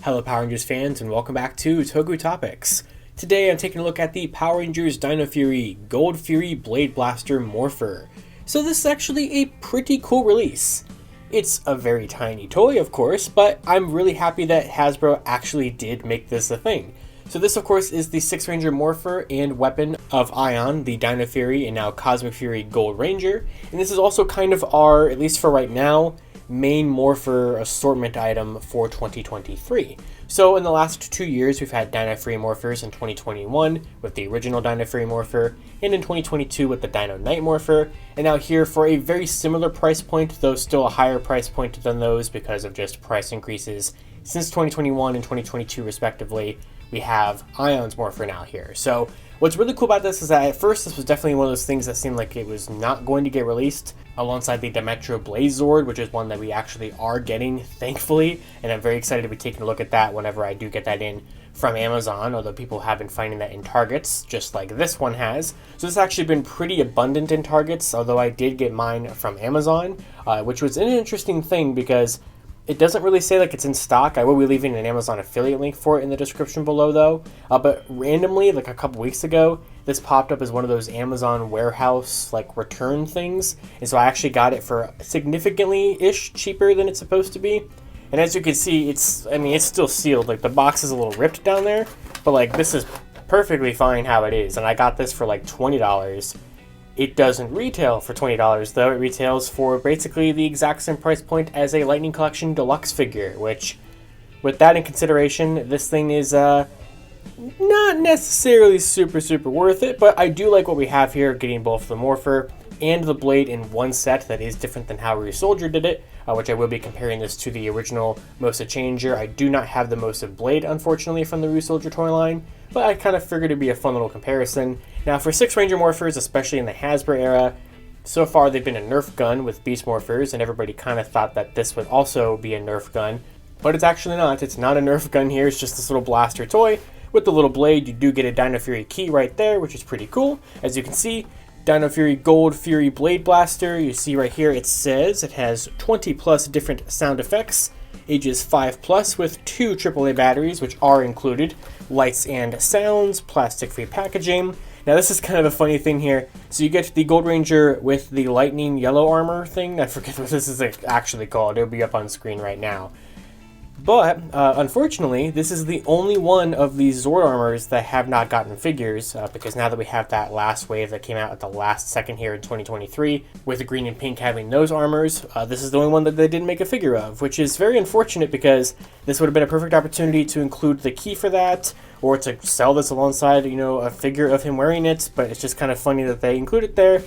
Hello Power Rangers fans and welcome back to Togu Topics. Today I'm taking a look at the Power Rangers Dino Fury Gold Fury Blade Blaster Morpher. So this is actually a pretty cool release. It's a very tiny toy of course, but I'm really happy that Hasbro actually did make this a thing. So this of course is the 6 Ranger Morpher and weapon of Aiyon, the Dino Fury and now Cosmic Fury Gold Ranger. And this is also kind of our, at least for right now, main Morpher assortment item for 2023. So in the last 2 years we've had Dino Fury Morphers in 2021 with the original Dino Fury Morpher, and in 2022 with the Dino Night Morpher, and now here for a very similar price point, though still a higher price point than those because of just price increases since 2021 and 2022 respectively, we have Aiyon's Morpher now here. So what's really cool about this is that at first this was definitely one of those things that seemed like it was not going to get released alongside the Dimetro Blaze Zord, which is one that we actually are getting, thankfully, and I'm very excited to be taking a look at that whenever I do get that in from Amazon, although people have been finding that in Targets, just like this one has. So this has actually been pretty abundant in Targets, although I did get mine from Amazon, which was an interesting thing because it doesn't really say like it's in stock. I will be leaving an Amazon affiliate link for it in the description below though. But randomly, like a couple weeks ago, this popped up as one of those Amazon warehouse like return things. And so I actually got it for significantly-ish cheaper than it's supposed to be. And as you can see, it's still sealed. Like the box is a little ripped down there, but like this is perfectly fine how it is. And I got this for like $20. It doesn't retail for $20 though. It retails for basically the exact same price point as a Lightning Collection Deluxe figure, which, with that in consideration, this thing is not necessarily super worth it, but I do like what we have here, getting both the Morpher and the Blade in one set that is different than how Ryusoulger did it, which I will be comparing this to the original Mosa Changer. I do not have the Mosa Blade, unfortunately, from the Ryusoulger toy line, but I kind of figured it'd be a fun little comparison. Now for 6 Ranger Morphers, especially in the Hasbro era, so far they've been a Nerf gun with Beast Morphers, and everybody kind of thought that this would also be a Nerf gun, but it's actually not. It's not a Nerf gun here, it's just this little blaster toy. With the little blade, you do get a Dino Fury Key right there, which is pretty cool. As you can see, Dino Fury Gold Fury Blade Blaster, you see right here it says it has 20 plus different sound effects, ages 5 plus with 2 AAA batteries, which are included, lights and sounds, plastic-free packaging. Now this is kind of a funny thing here. So you get the Gold Ranger with the lightning yellow armor thing. I forget what this is actually called. It'll be up on screen right now. But unfortunately, this is the only one of these Zord armors that have not gotten figures, because now that we have that last wave that came out at the last second here in 2023, with the green and pink having those armors, this is the only one that they didn't make a figure of, which is very unfortunate because this would have been a perfect opportunity to include the key for that, or to sell this alongside, a figure of him wearing it, but it's just kind of funny that they include it there,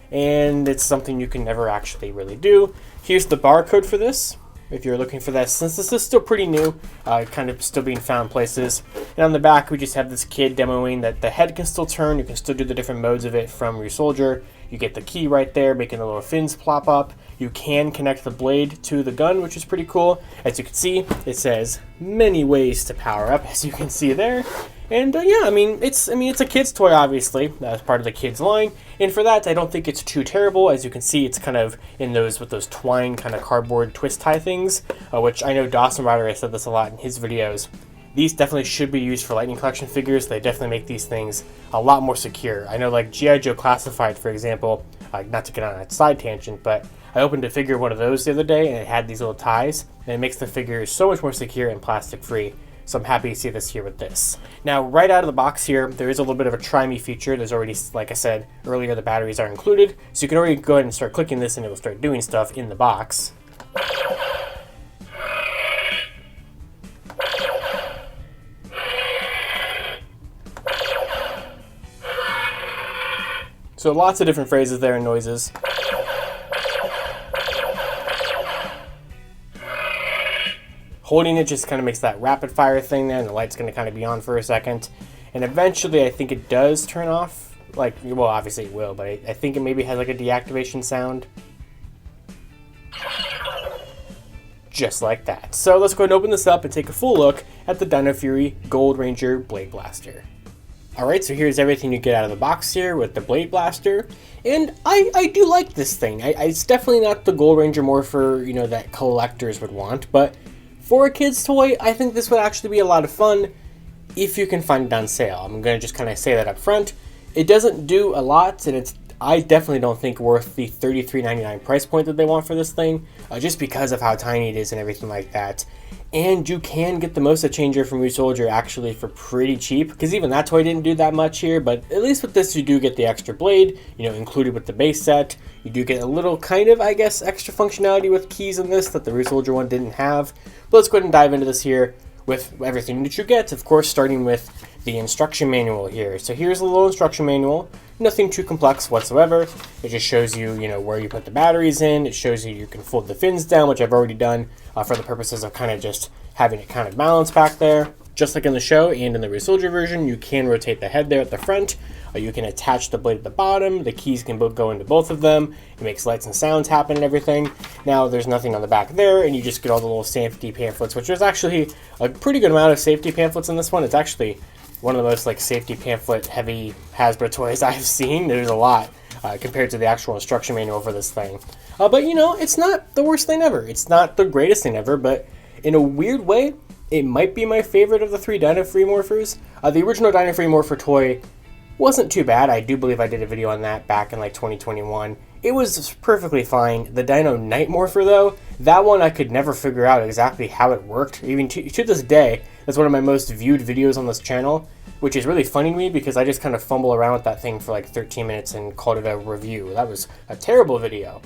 and it's something you can never actually really do. Here's the barcode for this, if you're looking for that, since this is still pretty new, kind of still being found places. And on the back, we just have this kid demoing that the head can still turn. You can still do the different modes of it from Ryusoulger. You get the key right there, making the little fins plop up. You can connect the blade to the gun, which is pretty cool. As you can see, it says many ways to power up, as you can see there. And yeah, it's a kid's toy, obviously. That's part of the kids line. And for that, I don't think it's too terrible. As you can see, it's kind of in with those twine kind of cardboard twist tie things, which I know Dawson Ryder has said this a lot in his videos. These definitely should be used for Lightning Collection figures. They definitely make these things a lot more secure. I know like G.I. Joe Classified, for example, not to get on a side tangent, but I opened a figure of one of those the other day and it had these little ties, and it makes the figure so much more secure and plastic free. So I'm happy to see this here with this. Now, right out of the box here, there is a little bit of a try me feature. There's already, like I said earlier, the batteries are included. So you can already go ahead and start clicking this and it will start doing stuff in the box. So lots of different phrases there and noises. Holding it just kind of makes that rapid fire thing there, and the light's going to kind of be on for a second. And eventually I think it does turn off. Like, well, obviously it will, but I think it maybe has like a deactivation sound. Just like that. So let's go ahead and open this up and take a full look at the Dino Fury Gold Ranger Blade Blaster. Alright, so here's everything you get out of the box here with the Blade Blaster, and I do like this thing. It's definitely not the Gold Ranger Morpher, that collectors would want, but For a kid's toy, I think this would actually be a lot of fun if you can find it on sale. I'm going to just kind of say that up front. It doesn't do a lot, and I definitely don't think worth the $33.99 price point that they want for this thing, just because of how tiny it is and everything like that. And you can get the Mosa changer from Ryusoulger actually for pretty cheap, because even that toy didn't do that much here, but at least with this you do get the extra blade, included with the base set. You do get a little kind of, I guess, extra functionality with keys in this that the Ryusoulger one didn't have. But let's go ahead and dive into this here with everything that you get, of course, starting with the instruction manual here. So here's a little instruction manual, nothing too complex whatsoever. It just shows you, where you put the batteries in. It shows you can fold the fins down, which I've already done for the purposes of kind of just having it kind of balanced back there. Just like in the show and in the Ryusoulger version, you can rotate the head there at the front. You can attach the blade at the bottom. The keys can both go into both of them. It makes lights and sounds happen and everything. Now there's nothing on the back there, and you just get all the little safety pamphlets, which is actually a pretty good amount of safety pamphlets in this one. It's actually one of the most safety pamphlet heavy Hasbro toys I've seen. There's a lot compared to the actual instruction manual for this thing. But it's not the worst thing ever. It's not the greatest thing ever, but in a weird way, it might be my favorite of the 3 Dino Fury Morphers. The original Dino Fury Morpher toy wasn't too bad. I do believe I did a video on that back in 2021. It was perfectly fine. The Dino Night Morpher though, that one I could never figure out exactly how it worked. Even to this day, that's one of my most viewed videos on this channel, which is really funny to me because I just kind of fumble around with that thing for 13 minutes and called it a review. That was a terrible video.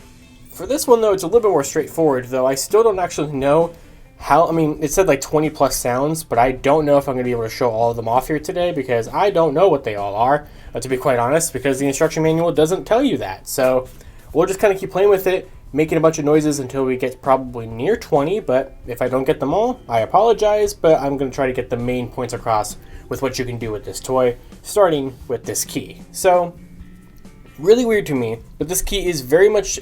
For this one though, it's a little bit more straightforward, though I still don't actually know how. It said 20 plus sounds, but I don't know if I'm going to be able to show all of them off here today because I don't know what they all are, to be quite honest, because the instruction manual doesn't tell you that. So we'll just kind of keep playing with it, making a bunch of noises until we get probably near 20, but if I don't get them all, I apologize, but I'm going to try to get the main points across with what you can do with this toy, starting with this key. So, really weird to me, but this key is very much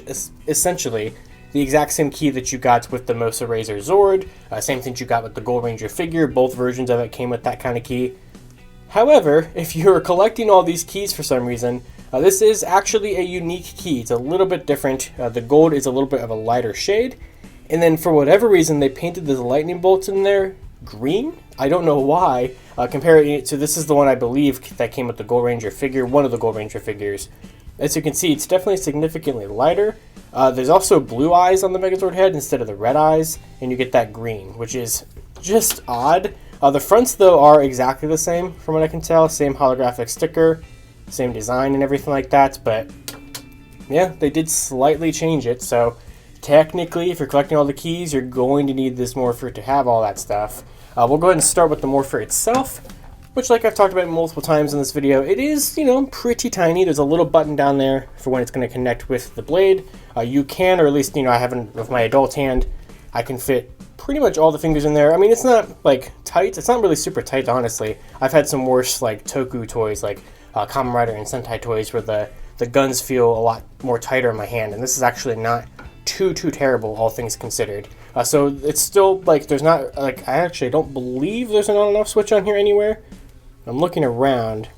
essentially the exact same key that you got with the Mosa Razor Zord, same thing you got with the Gold Ranger figure. Both versions of it came with that kind of key. However, if you're collecting all these keys for some reason, this is actually a unique key. It's a little bit different. The gold is a little bit of a lighter shade, and then for whatever reason they painted the lightning bolts in there green. I don't know why. Comparing it to, this is the one I believe that came with the Gold Ranger figure, one of the Gold Ranger figures. As you can see, it's definitely significantly lighter. There's also blue eyes on the Megazord head instead of the red eyes, and you get that green, which is just odd. The fronts, though, are exactly the same from what I can tell. Same holographic sticker, same design and everything like that, but yeah, they did slightly change it. So technically, if you're collecting all the keys, you're going to need this Morpher to have all that stuff. We'll go ahead and start with the Morpher itself, which, like I've talked about multiple times in this video, it is, pretty tiny. There's a little button down there for when it's going to connect with the blade. You can, or at least, I haven't, with my adult hand, I can fit pretty much all the fingers in there. It's not, tight. It's not really super tight, honestly. I've had some worse, Toku toys, Kamen Rider and Sentai toys, where the guns feel a lot more tighter in my hand, and this is actually not too terrible, all things considered. So it's still, there's not, I actually don't believe there's an on-off switch on here anywhere. I'm looking around.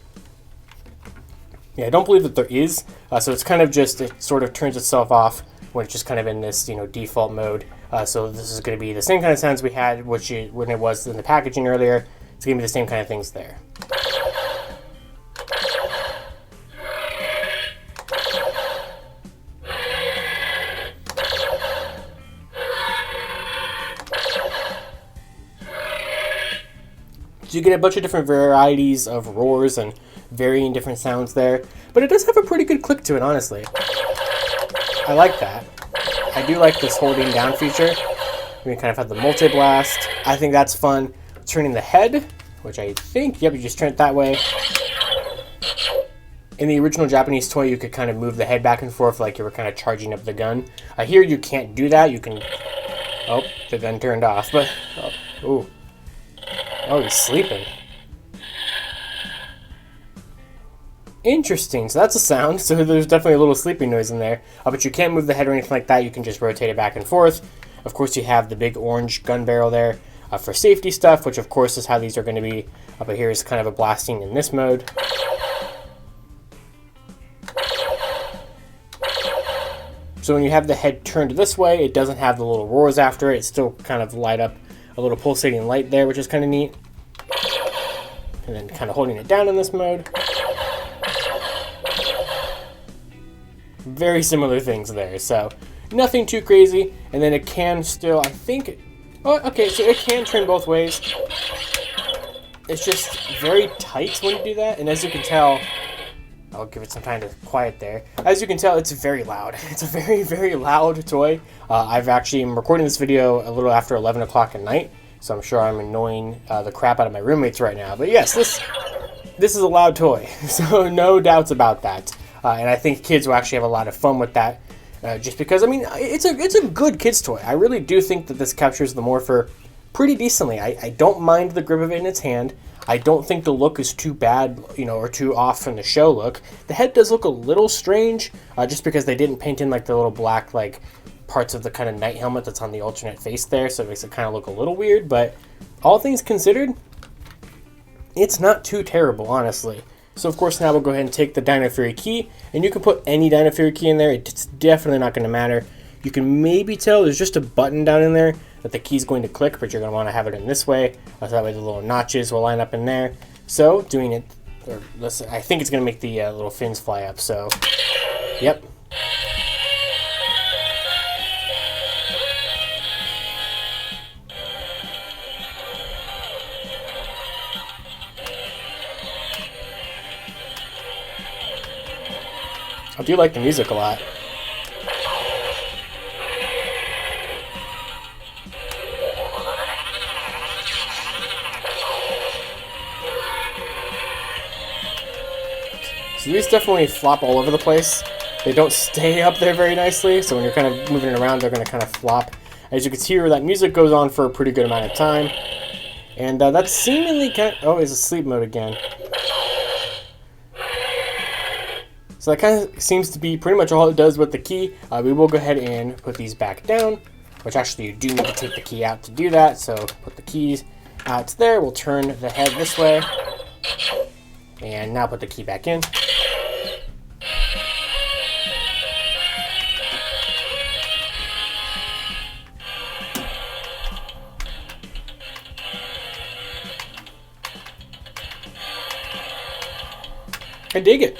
Yeah, I don't believe that there is. So it's kind of just, it sort of turns itself off when it's just kind of in this, default mode. So this is going to be the same kind of sounds we had when it was in the packaging earlier. It's going to be the same kind of things there. So you get a bunch of different varieties of roars and varying different sounds there, but it does have a pretty good click to it, honestly. I like that. I do like this holding down feature. We kind of have the multi-blast. I think that's fun. Turning the head, which I think, yep, you just turn it that way. In the original Japanese toy, you could kind of move the head back and forth like you were kind of charging up the gun. Here you can't do that. You can... Oh, the gun turned off, but... Oh, ooh. Oh, he's sleeping. Interesting. So that's a sound. So there's definitely a little sleeping noise in there. But you can't move the head or anything like that. You can just rotate it back and forth. Of course, you have the big orange gun barrel there for safety stuff, which of course is how these are going to be. But here's kind of a blasting in this mode. So when you have the head turned this way, it doesn't have the little roars after it. It still kind of light up a little pulsating light there, which is kind of neat. And then kind of holding it down in this mode. Very similar things there, so nothing too crazy. And then it can still, I think, oh, okay, so it can turn both ways. It's just very tight when you do that, and as you can tell, I'll give it some time to quiet there. As you can tell, it's very loud. It's a very, very loud toy. I've actually am recording this video a little after 11 o'clock at night, so I'm sure I'm annoying the crap out of my roommates right now. But yes, this is a loud toy, so no doubts about that. And I think kids will actually have a lot of fun with that, just because, I mean, it's a good kid's toy. I really do think that this captures the Morpher pretty decently. I don't mind the grip of it in its hand. I don't think the look is too bad, you know, or too off from the show look. The head does look a little strange, just because they didn't paint in like the little black like parts of the kind of knight helmet that's on the alternate face there, so it makes it kind of look a little weird. But all things considered, it's not too terrible, honestly. So of course now we'll go ahead and take the Dino Fury Key, and you can put any Dino Fury Key in there. It's definitely not going to matter. You can maybe tell there's just a button down in there that the key's going to click, but you're going to want to have it in this way, so that way the little notches will line up in there. So doing it, or listen, I think it's going to make the little fins fly up, so yep. I do like the music a lot. So these definitely flop all over the place. They don't stay up there very nicely, so when you're kind of moving it around, they're going to kind of flop. As you can hear, that music goes on for a pretty good amount of time. And that's seemingly kind of... Oh, it's a sleep mode again. So that kind of seems to be pretty much all it does with the key. We will go ahead and put these back down, which actually you do need to take the key out to do that. So put the keys out there. We'll turn the head this way. And now put the key back in. I dig it.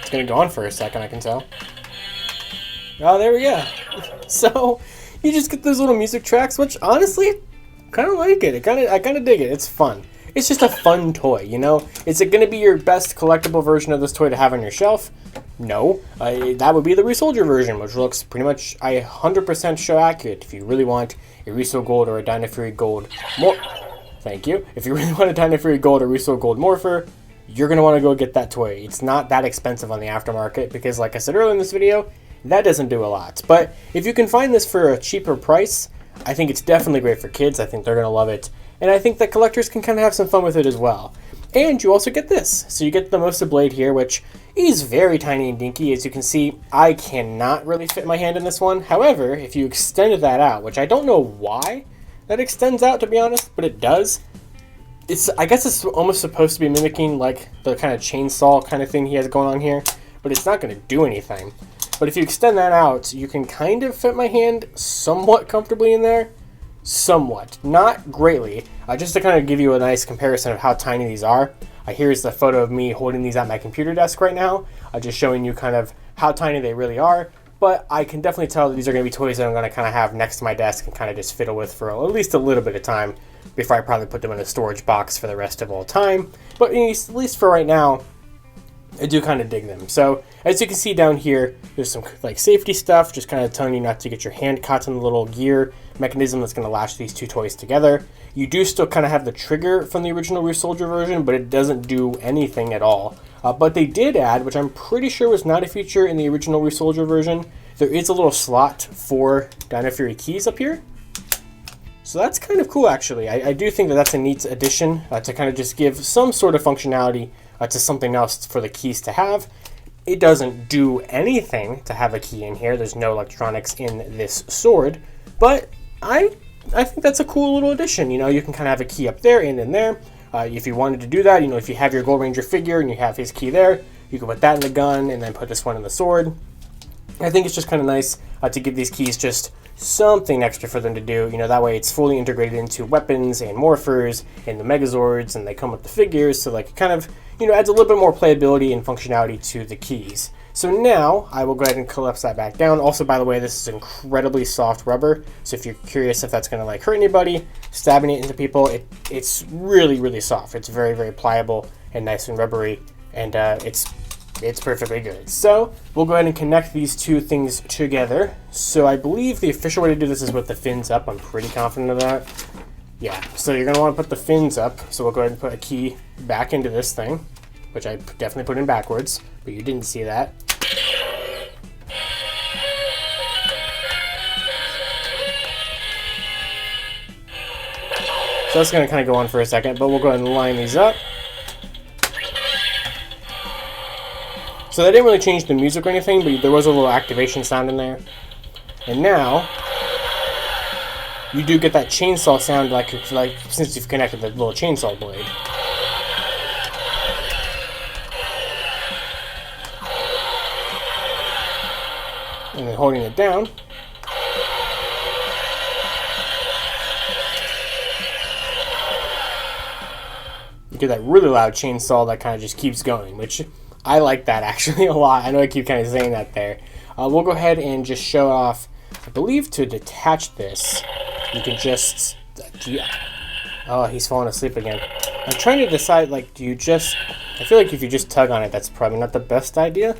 It's gonna go on for a second, I can tell. Oh, there we go. So you just get those little music tracks, which honestly, kind of like it. I kind of dig it. It's fun. It's just a fun toy, you know? Is it going to be your best collectible version of this toy to have on your shelf? No. That would be the Ryusoulger version, which looks pretty much 100% show accurate. If you really want a Ryusoulger Gold or a Dino Fury Gold Thank you. If you really want a Dino Fury Gold or Ryusoulger Gold Morpher, you're going to want to go get that toy. It's not that expensive on the aftermarket because, like I said earlier in this video, that doesn't do a lot. But if you can find this for a cheaper price, I think it's definitely great for kids. I think they're going to love it. And I think that collectors can kind of have some fun with it as well. And you also get this. So you get the Mosa blade here, which is very tiny and dinky. As you can see, I cannot really fit my hand in this one. However, if you extended that out, which I don't know why that extends out, to be honest, but it does. I guess it's almost supposed to be mimicking like the kind of chainsaw kind of thing he has going on here, but it's not going to do anything. But if you extend that out, you can kind of fit my hand somewhat comfortably in there. Somewhat. Not greatly. Just to kind of give you a nice comparison of how tiny these are. Here's the photo of me holding these at my computer desk right now. Just showing you kind of how tiny they really are. But I can definitely tell that these are going to be toys that I'm going to kind of have next to my desk and kind of just fiddle with for at least a little bit of time before I probably put them in a storage box for the rest of all time. But at least for right now, I do kind of dig them. So as you can see down here, there's some like safety stuff, just kind of telling you not to get your hand caught in the little gear mechanism that's going to lash these two toys together. You do still kind of have the trigger from the original Ryusoulger version, but it doesn't do anything at all. But they did add, which I'm pretty sure was not a feature in the original Ryusoulger version, there is a little slot for Dino Fury keys up here. So that's kind of cool, actually. I do think that that's a neat addition to kind of just give some sort of functionality to something else for the keys to have. It doesn't do anything to have a key in here. There's no electronics in this sword, but I think that's a cool little addition. You know, you can kind of have a key up there and in there. If you wanted to do that, you know, if you have your Gold Ranger figure and you have his key there, you can put that in the gun and then put this one in the sword. I think it's just kind of nice to give these keys just something extra for them to do. You know, that way it's fully integrated into weapons and morphers and the Megazords, and they come with the figures, so like it kind of, you know, adds a little bit more playability and functionality to the keys. So now I will go ahead and collapse that back down. Also, by the way, this is incredibly soft rubber, so if you're curious if that's going to like hurt anybody, stabbing it into people, it's really, really soft. It's very, very pliable and nice and rubbery, and it's perfectly good. So we'll go ahead and connect these two things together. So I believe the official way to do this is with the fins up. I'm pretty confident of that. Yeah, so you're going to want to put the fins up. So we'll go ahead and put a key back into this thing, which I definitely put in backwards, but you didn't see that. So that's going to kind of go on for a second, but we'll go ahead and line these up. So that didn't really change the music or anything, but there was a little activation sound in there. And now, you do get that chainsaw sound like since you've connected the little chainsaw blade. And then holding it down, you get that really loud chainsaw that kind of just keeps going, which I like that actually a lot. I know I keep kind of saying that there. We'll go ahead and just show off, I believe to detach this, you can just, oh, he's falling asleep again. I'm trying to decide, like, do you just, I feel like if you just tug on it, that's probably not the best idea.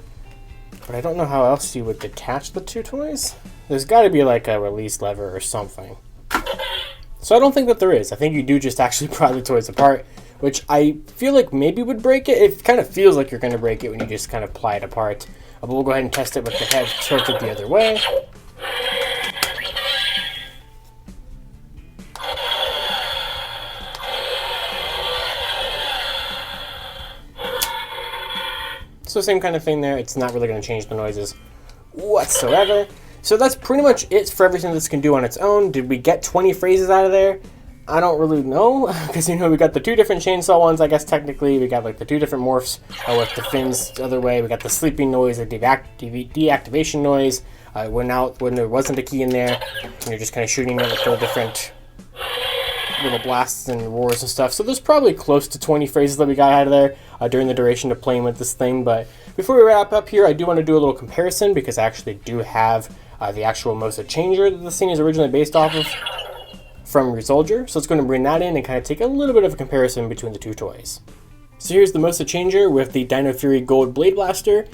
But I don't know how else you would detach the two toys. There's got to be like a release lever or something. So I don't think that there is. I think you do just actually pry the toys apart, which I feel like maybe would break it. It kind of feels like you're going to break it when you just kind of pry it apart. But we'll go ahead and test it with the head tilted the other way. So same kind of thing there. It's not really going to change the noises whatsoever. So that's pretty much it for everything this can do on its own. Did we get 20 phrases out of there? I don't really know, because, you know, we got the two different chainsaw ones, I guess, technically. We got, like, the two different morphs with the fins the other way. We got the sleeping noise, the deactivation noise. When there wasn't a key in there, and you're just kind of shooting it with the different little blasts and roars and stuff. So there's probably close to 20 phrases that we got out of there during the duration of playing with this thing. But before we wrap up here, I do want to do a little comparison, because I actually do have the actual Mosa changer that this thing is originally based off of from Ryusoulger. So it's going to bring that in and kind of take a little bit of a comparison between the two toys. So here's the Mosa changer with the Dino Fury Gold Blade Blaster.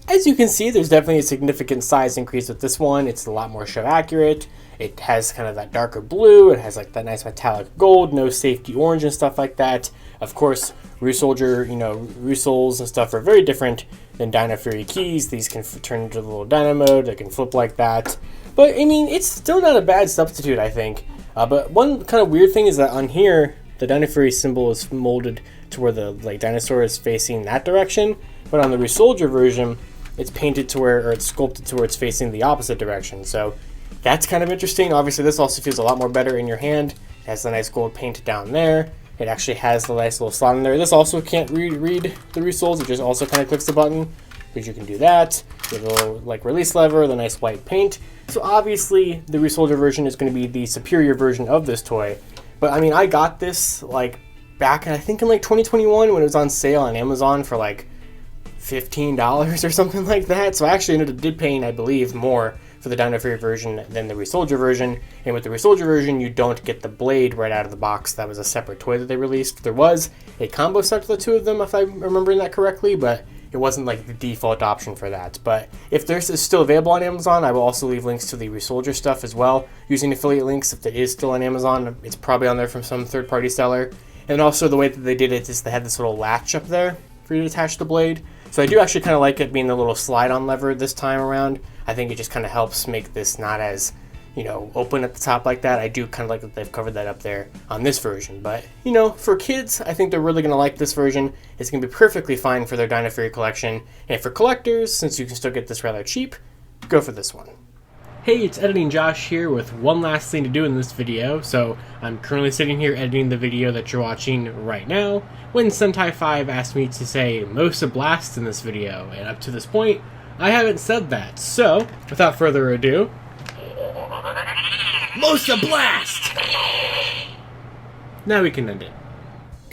As you can see, there's definitely a significant size increase with this one. It's a lot more show accurate. It has kind of that darker blue. It has like that nice metallic gold, no safety orange and stuff like that. Of course, Ryusoulger, you know, Ryusouls and stuff are very different than Dino Fury Keys. These can turn into the little Dino mode. They can flip like that. But, I mean, it's still not a bad substitute, I think. But one kind of weird thing is that on here, the Dino Fury symbol is molded to where the dinosaur is facing that direction. But on the Ryusoulger version, it's painted to where, or it's sculpted to where it's facing the opposite direction. So that's kind of interesting. Obviously, this also feels a lot more better in your hand. It has the nice gold paint down there. It actually has the nice little slot in there. This also can't read the Ryusouls. It just also kind of clicks the button, because you can do that. You have a little release lever, the nice white paint. So obviously, the Ryusoulger version is going to be the superior version of this toy. But I mean, I got this back, I think in 2021 when it was on sale on Amazon for $15 or something like that. So I actually ended up paying, I believe, more for the Dino Fury version than the Ryusoulger version. And with the Ryusoulger version, you don't get the blade right out of the box. That was a separate toy that they released. There was a combo set for the two of them, if I'm remembering that correctly, but it wasn't the default option for that. But if this is still available on Amazon, I will also leave links to the Ryusoulger stuff as well, using affiliate links. If it is still on Amazon, it's probably on there from some third-party seller. And also the way that they did it is they had this little latch up there for you to attach the blade. So I do actually kind of like it being a little slide-on lever this time around. I think it just kind of helps make this not as, open at the top like that. I do kind of like that they've covered that up there on this version. But, for kids, I think they're really going to like this version. It's going to be perfectly fine for their Dino Fury collection. And for collectors, since you can still get this rather cheap, go for this one. Hey, it's Editing Josh here with one last thing to do in this video. So I'm currently sitting here editing the video that you're watching right now when Sentai5 asked me to say Mosa Blast in this video. And up to this point, I haven't said that. So, without further ado, Mosa Blast! Now we can end it.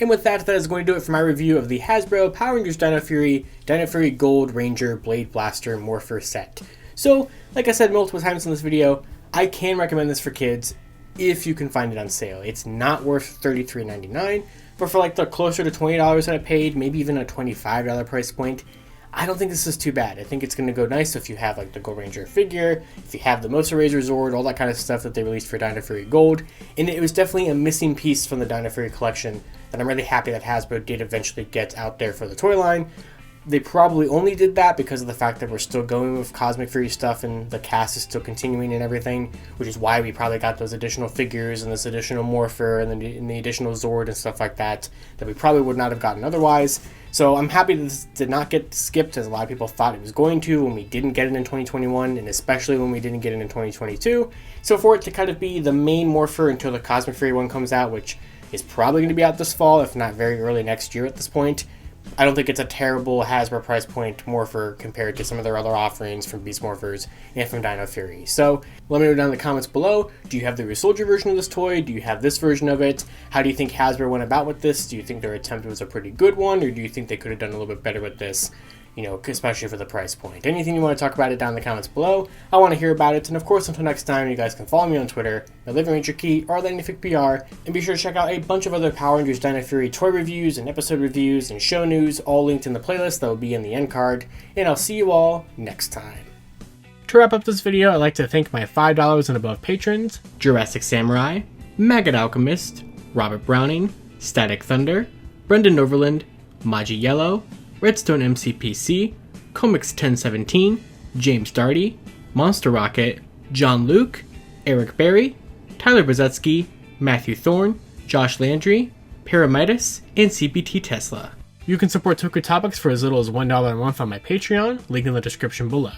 And with that is going to do it for my review of the Hasbro Power Rangers Dino Fury Gold Ranger Blade Blaster Morpher set. So, like I said multiple times in this video, I can recommend this for kids if you can find it on sale. It's not worth $33.99, but for like the closer to $20 that I paid, maybe even a $25 price point, I don't think this is too bad. I think it's going to go nice if you have like the Gold Ranger figure, if you have the Mosa Razor Zord, all that kind of stuff that they released for Dino Fury Gold. And it was definitely a missing piece from the Dino Fury collection that I'm really happy that Hasbro did eventually get out there for the toy line. They probably only did that because of the fact that we're still going with Cosmic Fury stuff and the cast is still continuing and everything, which is why we probably got those additional figures and this additional Morpher and the additional Zord and stuff like that we probably would not have gotten otherwise. So I'm happy that this did not get skipped as a lot of people thought it was going to when we didn't get it in 2021, and especially when we didn't get it in 2022. So for it to kind of be the main Morpher until the Cosmic Fury one comes out, which is probably going to be out this fall, if not very early next year at this point, I don't think it's a terrible Hasbro price point Morpher compared to some of their other offerings from Beast Morphers and from Dino Fury. So let me know down in the comments below, do you have the Ryusoulger version of this toy? Do you have this version of it? How do you think Hasbro went about with this? Do you think their attempt was a pretty good one, or do you think they could have done a little bit better with this? Especially for the price point. Anything you want to talk about it down in the comments below. I want to hear about it. And of course, until next time, you guys can follow me on Twitter, at LivingRangerKey, or LightningFigPR, and be sure to check out a bunch of other Power Rangers Dino Fury toy reviews and episode reviews and show news, all linked in the playlist that will be in the end card. And I'll see you all next time. To wrap up this video, I'd like to thank my $5 and above patrons: Jurassic Samurai, Maggot Alchemist, Robert Browning, Static Thunder, Brendan Overland, Maji Yellow, Redstone MCPC, Comics 1017, James Darty, Monster Rocket, John Luke, Eric Berry, Tyler Brzezinski, Matthew Thorne, Josh Landry, Paramitis, and CPT Tesla. You can support Toku Topics for as little as $1 a month on my Patreon, link in the description below.